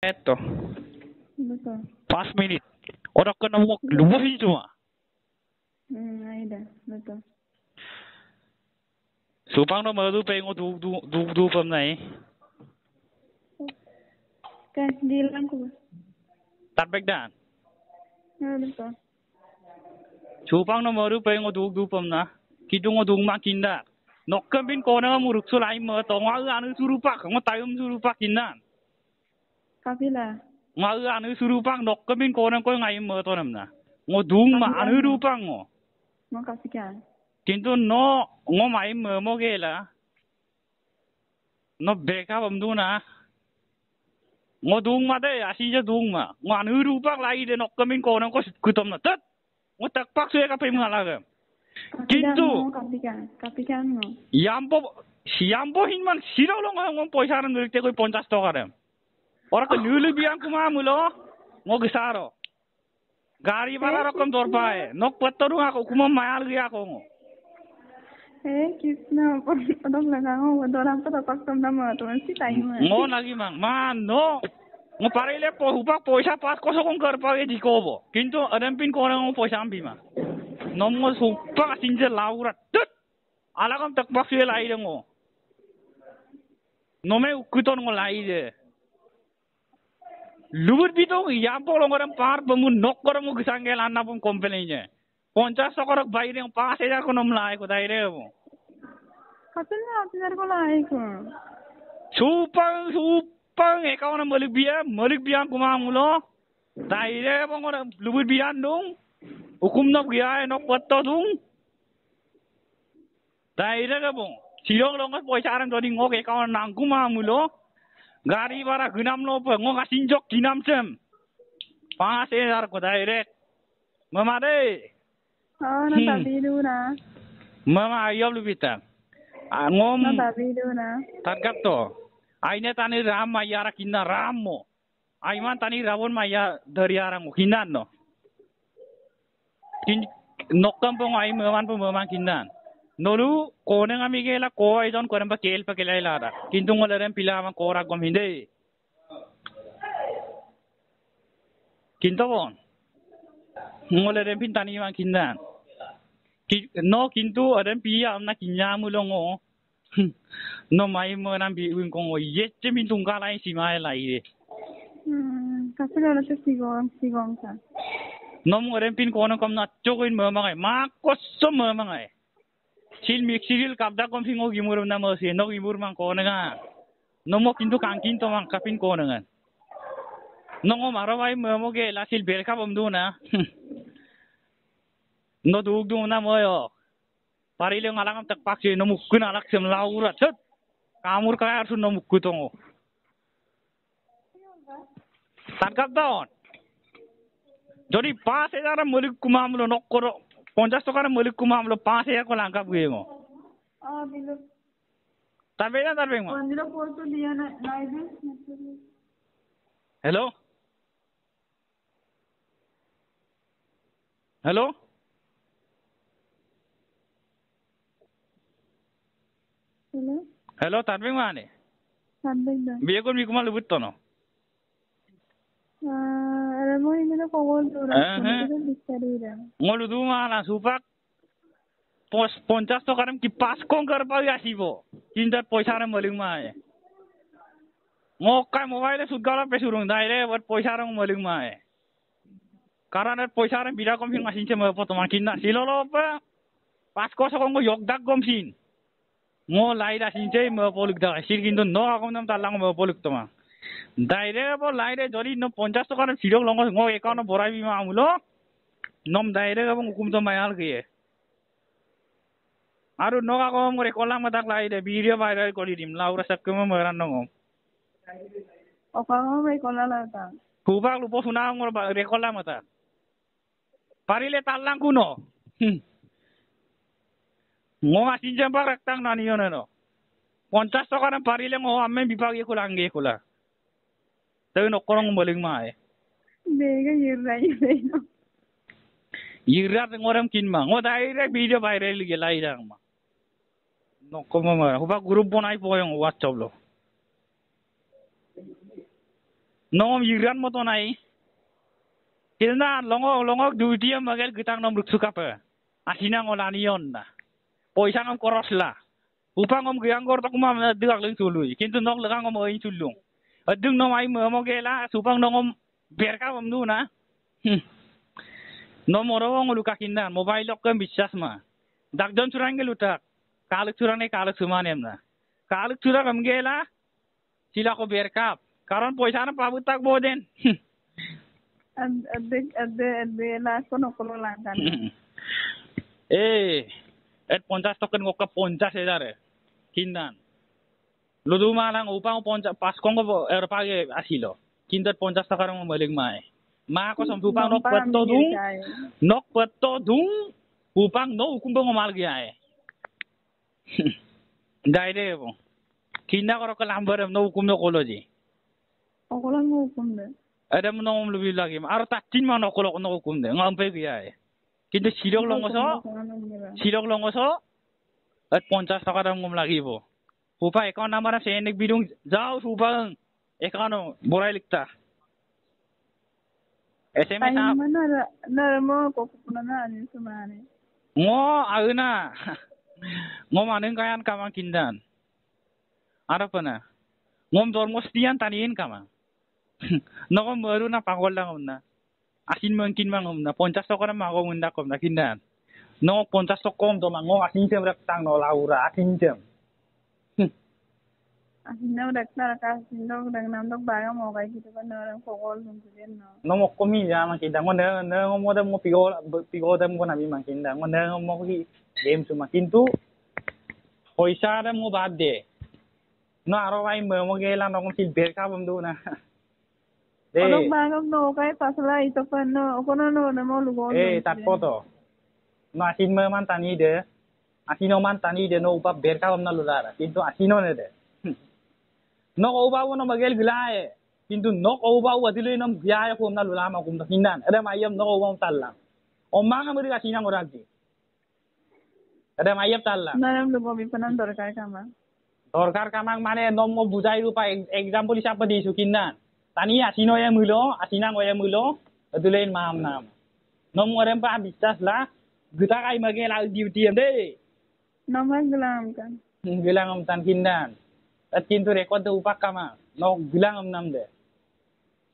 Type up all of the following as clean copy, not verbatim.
Eto, Betul. 5 menit. Orang kena lubuhin cuma. Ada, betul. Supang no madu pengo du pam nai. Kan bilang ko. Tatbek dan. Betul. Supang no madu pengo du pam na. Kidungo du makinda. Nokkam bin kona muruk sulai mo to ngau anu surupak ngo tayum surupak kinan. Kapila. Ngau anu surupak nokkam bin kona ko ngai mo to namna. Ngo dung ma anu rupang ngo. Mau kasih kan? Kintu no ngo mai mo gela. No beka bam du na. Ngo dung ma de asija dung ma. Ngo anu rupak lai de nokkam bin kona ko kutom na tat. Ngo takpak suya ka pem ngalaga. Kintu kapikan mo. Yampo hinman sirolong ngong poisaran ngerik te koi 50 tokarem. Ora ke nulu biang kumamulo ngo gesaro. Gari bala rokam dorpae. Nok patoru ako kumam mayal gi ako ngo. Kisna odong langango doram pa tapak tom nama tuan si tayo. Ngo lagi mang man no. Ngo parile po hupak poisa pas koso kong karpa e dikobo. Kintu adempin ko ngo poisa ambi ma. Nom ngo hupak sinje laurat. Tut. Alakam takpak suye lai de ngo. Nome ukuton ngo lai de. Lubur bito yampo longoram par bamun nok koram gisangel anna pum komplainnya. 50 tokarok bayre ng 5000 ko nom lai ko daire mo. Kapila apnar ko lai ko. Supang ikaw na malik biya kumamulo. Daire mo ngora lubur biyan dong. Hukum na biya nok patto dong. Daire ka mo. Siyong longas poisaran dodi ngok ikaw na nang kumamulo. Gari bara gunam lo pa ngok asinjok kinam sem. 5000 ko daire. Mama de. Natabido na. Mama ayob lubita. Ngom Natabido na. tangkap to. Aine tani ram mayara kinna ram mo. Aiman tani rawon maya dari arang kinan no. Nokkam pong ay maman po mamang kinan. Nolu kone nga migela ko ay don ko pa kel pa kelay lara. Kintung wala rin pila mang kora gom hindi. Kinto bon. Ngole rin pintani mang kinan. No kintu adam piya am na kinyamu longo. No mai mo nan bi wing kongo yetche min tungkala si mai lai de. Kasi wala siya sigong ka. No mo ren pin kono kam na chokin mo mangai ma kosso mo mangai. Sil mixiril kabda kom singo gimur na mo si no gimur mang kono nga. No mo kintu kangkin to mang kapin kono nga. No mo marawai mo ge la sil belka bom du na. No dugdu na mo yo. Parile ngalangam takpak si no mukkun alak sem laura chet. Kamur kaya arsun no mukku tongo. Tangkap daon. Jadi 5000 mulik kumamlo nokkoro 50 toka mulik kumamlo 5000 ko langkap gue mo. Bilo. Tarbe mo. Andilo photo diya na live. Hello? Hello? Hello? Hello, tarbe mane. Sabay da. Biye ko mi kumal lubut to no. Alam mo, hindi na kawal dura. Hindi na Ngolu du mana supak 50 toka ki pas kong karpa asibo. Kinda poisa ram maling mae. Ngokai mobile sugala pesurung daire buat poisa ram maling mae. Karena poisa ram bila kom hin masin cema po toman kinna silolo pa. Pas ko sa kong yogdak kom sin. Ngo laida sinche mo poluk da sir kintu no akom nam talang mo poluk toma. Daire po laide jori no 50 toka ram silong longo ngo ekano borai bima amulo. Nom daire ka hukum to mayal kiye. Aru noga ko ngore kolang matak laide video viral kori dim laura sakkum meran no. Okang may kola lata. Hubak lupo suna ngor rekola mata. Parile talang kuno. Ngo asin jamba raktang nani yono no. 50 toka ram parile ngo amme bipagi kulange kula. Tayo no korong maling mae. Bega yiray no. Yirat ngoram kinma. Ngo direct video viral ge laida ma. No komo ma. Hubak group bonai po yung WhatsApp lo. nom yiran mo to nai kilna longok duty magel gitang nom ruksukap asina ngolanion na poisa ngam korosla upang ngom gyangor to kuma digak leng sului kintu nok legang ngom oin sulung adung nom ai mo gela supang ngom berka ngom nu na nomoro nguluka kindan mobile lok kem bisas ma dakjon curang gelutak kaluk curang ne kaluk sumanem na kaluk curang ngam gela sila ko berkap karon poisa na pabutak boden Adde last ko nokolo lang kan. Et 50 token ngok ka 50,000 kindan ludu malang upang 50 pas kong page asilo kindat 50 takar mo maling mai ma ko sampupang nok peto dung upang no hukum bang mal gaya dai de bo kinda ko ko lambar no hukum no koloji Okolo mo hukum de. ada menong lebih lagi aro tatin ma no kolo no hukum de ngampe gaya kinda silok longoso at 50 takar ngom lagi bo upa ekon namara senek bidung jauh upang ekono borai likta SMS Ay mana na mo ko na ni sumani. Ngo auna ngom aneng kayan kamang kindan ara pana ngom dormostian tanin kamang nokom baru na pangol lang na asin mungkin mangom na 50 tokon na magom unda kom na kindan no 50 tokom to mango asin sem tang no laura asin sem Asino daktar ka sindo dang namdok baga mo kay kita pa na lang kokol nung din no. no mo komi ya man kindan ngo ne mo dem mo pigo dem ko nami man kindan ngo ne mo ki game suma kintu poisa dem mo bad de no aro ai mo gela no kong silber ka bum du na Olok baga no kay pasala ito pa no kono no na mo lugon. Tat po to no asin mo man tani de asino man tani de no upa ber ka bum na lulara kintu asino ne de nok obaw no magel gilae kintu nok obaw adilo nom biaya ko na lulama kum na hindan ada mayam nok obaw talla o manga muri kasina ngoragi ada mayam talla Naram lugo bi panan dorkar kama kamang mane nom mo bujai rupa example siapa di sukinan tani asino ya mulo asina ngoya mulo adulein maham nam nom orem pa bisas la guta kai magel al duty de Namang gelam kan. gilang om tan kindan at kintu record upak kama no bilang om nam de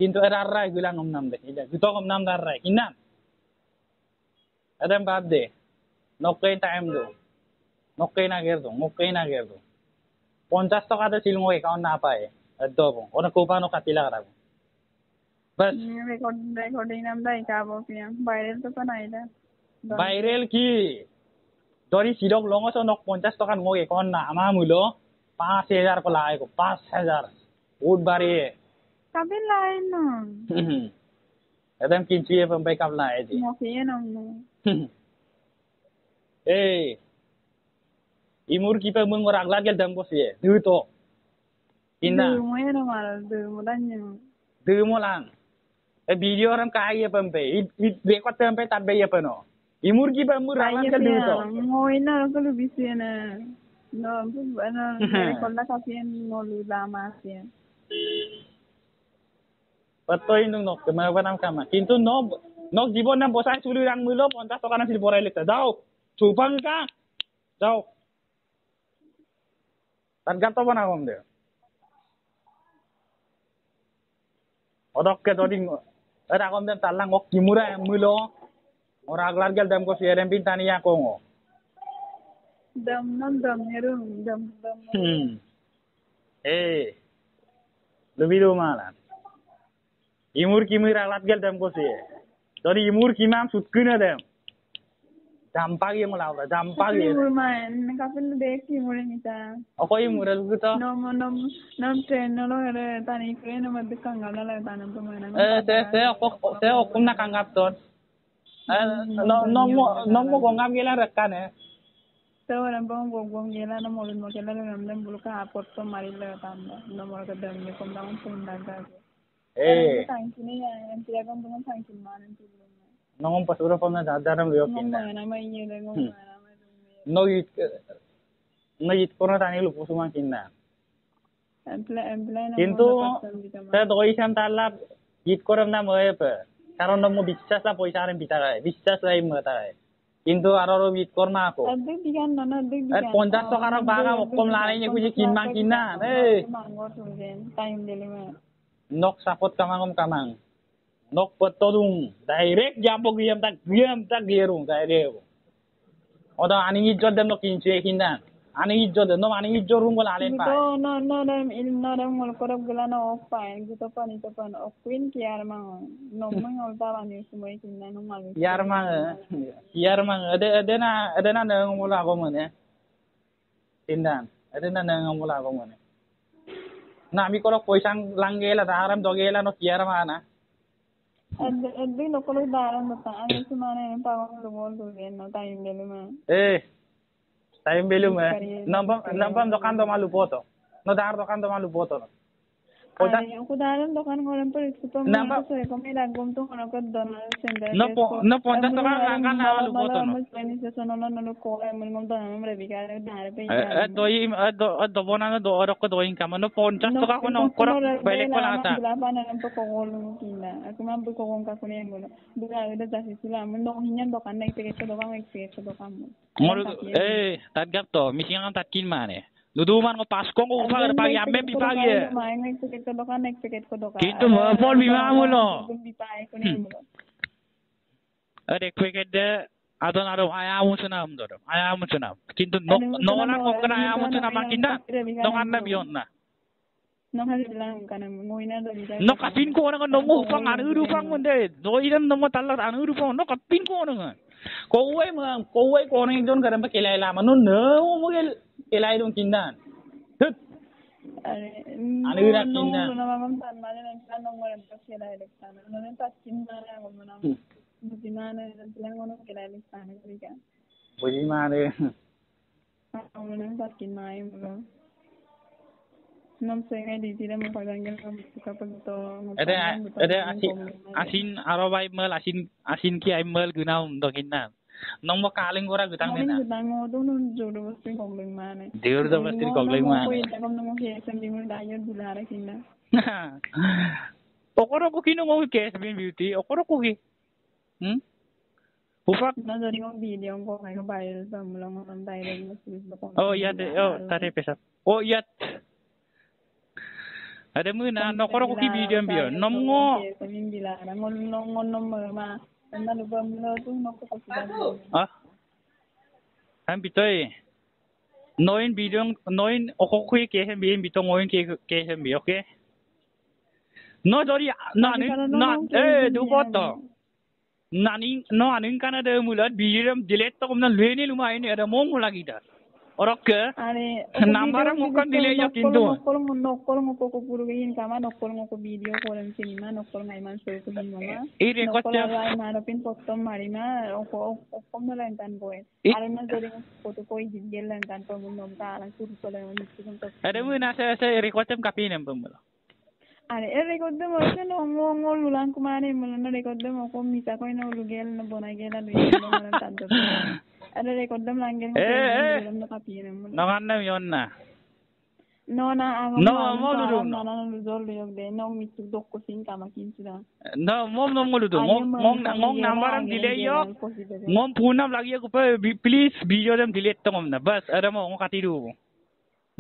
kintu erarai bilang om nam de ida gutok om nam darai kinan adam bab de no kay time do no kay na gerdo 50 taka da silong account na pa addo bo ona ko pa no katila kara bas Recording nam dai ka bo pian viral to pa na ida. viral ki dori silok longo so nok 50 taka ngo account na ama mulo 5,000 ko laay ko 5,000 ud bari Kabin lain no. adam kinchi e pambay kap laay di Mo kiye no no. imur ki pa mung ora aglat gel dam ko siye du to inna Du mo yana mara du mo danyo. du mo lang video ram kai e pambay record pambay tabbe e pano imur ki pa mur aglat gel du to Mo ina ko lu bisena. No, ano, record na kasi no lama siya. Patoy nung nok kamawanam kama kintu no nok jibon nam bosan sulu yang mulo 50 to kana sil boray lekta daw chupang ka daw targat to bana kom de odok ke doding era kom dem talang ok kimura mulo ora aglar gel dem ko sieren pintani ya kongo Dam nyerum dam. lebih do malan imur kimur aglat gel dem ko siye dori imur kimam sutkuna dem dampagi mo laura dampagi Imur man kapin dekhi mure nita. ako imur guto Nom train no re tani train no mad kangala la tanam to mana. te okum na kangap ton no mo kongam gela rekkan Tawaran bang gong gela na mo mo kela na nam bulu ka apot to marila tanda. No mo ka dam ni kom dang pun daga. Tangkini ya en tiya kom dum tangkin manan tulo. Nongom pasuro pom na dadaram liyo Ngom kinda. na may nye ngom na may No yit ko na tani lupo suma kinda. কিন্তু তে দই সাম তালা ঈদ করম না ময়ে পে কারণ নমো বিশ্বাস না পয়সা আরে বিতারায় বিশ্বাস লাই মতায় কিন্তু আর ঈদ কর না আকো 50 টাকার বাগা কম লানাই নি কুজি কিনা এই nok sapot kamangom kamang nok petodung direct jampo giam tak gerung direct oda ani izzot dem nok kinche kinna ani izzot no ani izzot rum bol alen pa no dem mol korok gela no off pa gitu pan itu pan off queen kiar mang no mang olta bani sumai kinna no mal kiar mang ada na nang mula ko mone tindan ada na nang mula ko mone na ami korok poisang langgela daram dogela no kiar mana Adi no kalau daram bata ani sumane pawang lugol dugen no time delu ma time belu ma nampam dokan do malu poto no dar dokan do malu poto aku dalam dokan ngoran per itu pun saya kami lagom tu orang kat donal sender no 50 dokan langkan malu poto no ini sesuatu no ko minum donal mereka bicara dar pe do bona do orok do income no 50 dokan ko no korok balik ko lang ta berapa nanti ko ngol kinda aku mampu ko ngong ka kunen ngono buka udah jadi sila mendong hinyan dokan naik tiket dokan ngol tatgap to misingan tatkin mane Luduman ko Pasko ko upag pagi ambe pipagi. Naik tiket ko dokan. Kintu mo bima mo no. Ade cricket de adon aro ayamu sunam do. Ayamu sunam. Kintu no na ko kana ayamu sunam makinda. No kanna biyon na. No hal bilang kana ngoina do. No kapin ko na no mo pang anu rupang mo de. Do iram no mo talar anu rupang no kapin ko na. Ko ni jon karam pa kelai la manu no mo gel kelai dong kindan. Anu ira kindan. Nama mam tan mana nang kan nong ngoran pa kelai leksan. Nong tas kindan ngom nam. Buji mana bilang ngono kelai leksan kan. Buji mana. Nong tas kinai mo. Nam sengai di tira mo paganggel kam suka pagto. Ada asin arobai mel asin ki ai mel gunau do kindan. Nong mo kaling gora gutang na. Gutang mo do nun jodo basti kongling mana. Diur do basti kongling mana. Ko ita kom nong ke sem di mo dayon bulara kinda. Okoro ko kino mo ke sem beauty okoro ko ki. Ufak na dari ngom video ko kay ko viral sa mulang on direct message ko. Oh iya de tare pesa. Oh iya. Ada muna nokoro ko ki video mbio. Nomgo. Sem bilara ngon nom ma. Anda lupa mula tu nak kasihan. Ham bitoi. Noin video noin okokui ke hem bi bitong noin ke hem bi okay. No dori na du boto. Nani no anin kana de mulat biram delete to kumna lene luma ini ada mong lagi dah. Orok ke number mukan delay ya kintu. Nokol ngoko ko puro gayin kama nokol ngoko video ko lang sinima nokol ngai man so ko din mama. Record ay marapin foto marina o na lang tan boy. Alam na dori foto ko igil lang tan pa mo nom ta lang suru ko lang ni ko to. Ada mo na sa record tem kapin mo. Record mo sa no mo lulang kumane mo na record mo ko misa ko ina ulugel na bonay gela do mo lang tanto. Ada record dem langgeng mo kapin mo. Nangan yon na. No na ang mo ludo na luzol yok de no mitu dok ko sin kama kinsida. No mom ludo ngong number delay yok. Ngom punam lagi ko pa please video dem delete to ngom na bas ada mo ngong katidu.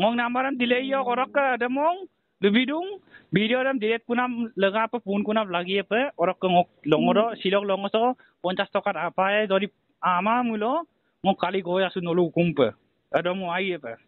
Ngong number delay yok orok ka ada mong Lubidung video dem delete punam lega pa pun kunam lagi pa orok ngok longoro silok longoso 50 টাকা apa dori ama mulo ngok kali goya su nolu kumpa ada mo ai pa